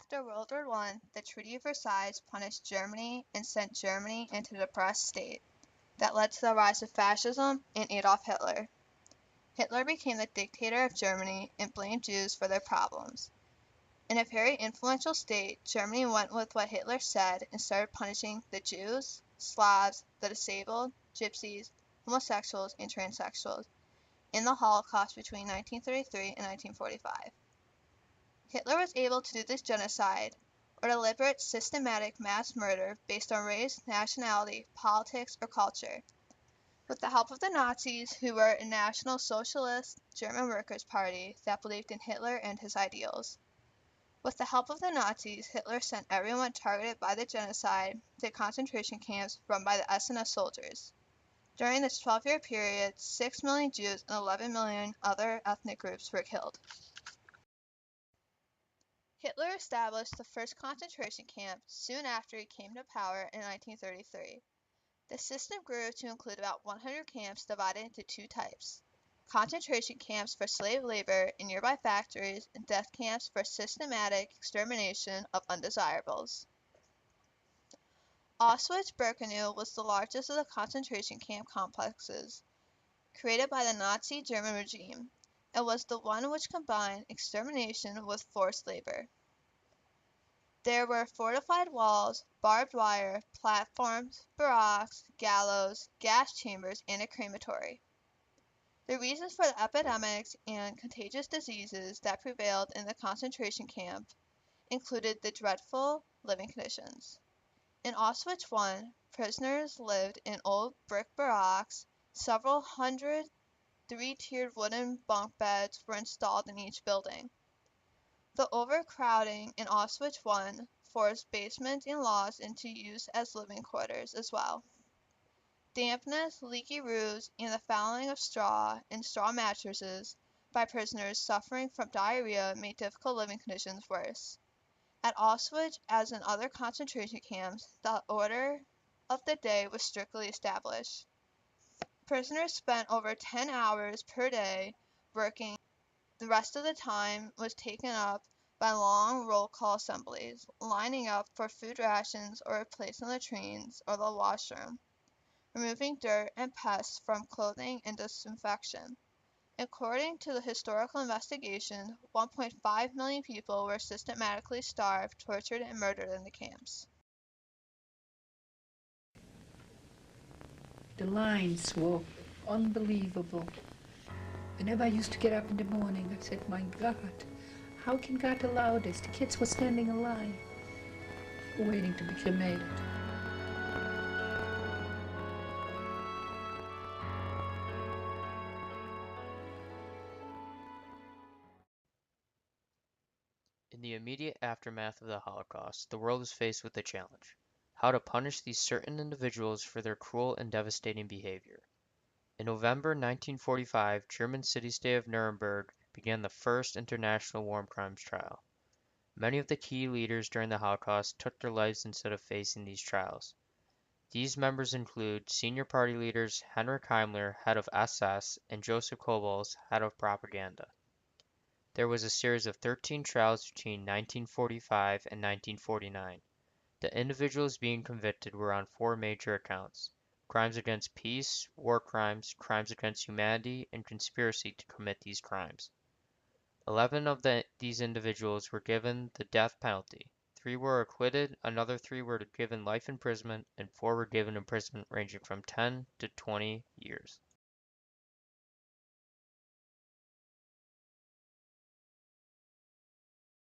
After World War I, the Treaty of Versailles punished Germany and sent Germany into a depressed state. That led to the rise of fascism and Adolf Hitler. Hitler became the dictator of Germany and blamed Jews for their problems. In a very influential state, Germany went with what Hitler said and started punishing the Jews, Slavs, the disabled, gypsies, homosexuals, and transsexuals in the Holocaust between 1933 and 1945. Hitler was able to do this genocide, or deliberate systematic mass murder based on race, nationality, politics, or culture, with the help of the Nazis, who were a National Socialist German Workers' Party that believed in Hitler and his ideals. With the help of the Nazis, Hitler sent everyone targeted by the genocide to concentration camps run by the SS soldiers. During this 12-year period, 6 million Jews and 11 million other ethnic groups were killed. Hitler established the first concentration camp soon after he came to power in 1933. The system grew to include about 100 camps divided into two types: concentration camps for slave labor in nearby factories and death camps for systematic extermination of undesirables. Auschwitz-Birkenau was the largest of the concentration camp complexes created by the Nazi German regime, and was the one which combined extermination with forced labor. There were fortified walls, barbed wire, platforms, barracks, gallows, gas chambers, and a crematory. The reasons for the epidemics and contagious diseases that prevailed in the concentration camp included the dreadful living conditions. In Auschwitz I, prisoners lived in old brick barracks. Several hundred three-tiered wooden bunk beds were installed in each building. The overcrowding in Auschwitz I forced basements and lofts into use as living quarters as well. Dampness, leaky roofs, and the fouling of straw and straw mattresses by prisoners suffering from diarrhea made difficult living conditions worse. At Auschwitz, as in other concentration camps, the order of the day was strictly established. Prisoners spent over 10 hours per day working. The rest of the time was taken up by long roll call assemblies, lining up for food rations or replacing latrines or the washroom, removing dirt and pests from clothing, and disinfection. According to the historical investigation, 1.5 million people were systematically starved, tortured, and murdered in the camps. The lines were unbelievable. Whenever I used to get up in the morning, I said, my God, how can God allow this? The kids were standing in line, waiting to be cremated. In the immediate aftermath of the Holocaust, the world was faced with a challenge: how to punish these certain individuals for their cruel and devastating behavior. In November 1945, German city-state of Nuremberg began the first international war crimes trial. Many of the key leaders during the Holocaust took their lives instead of facing these trials. These members include senior party leaders Heinrich Himmler, head of SS, and Joseph Goebbels, head of propaganda. There was a series of 13 trials between 1945 and 1949. The individuals being convicted were on four major counts: crimes against peace, war crimes, crimes against humanity, and conspiracy to commit these crimes. 11 of these individuals were given the death penalty. 3 were acquitted, another 3 were given life imprisonment, and 4 were given imprisonment ranging from 10 to 20 years.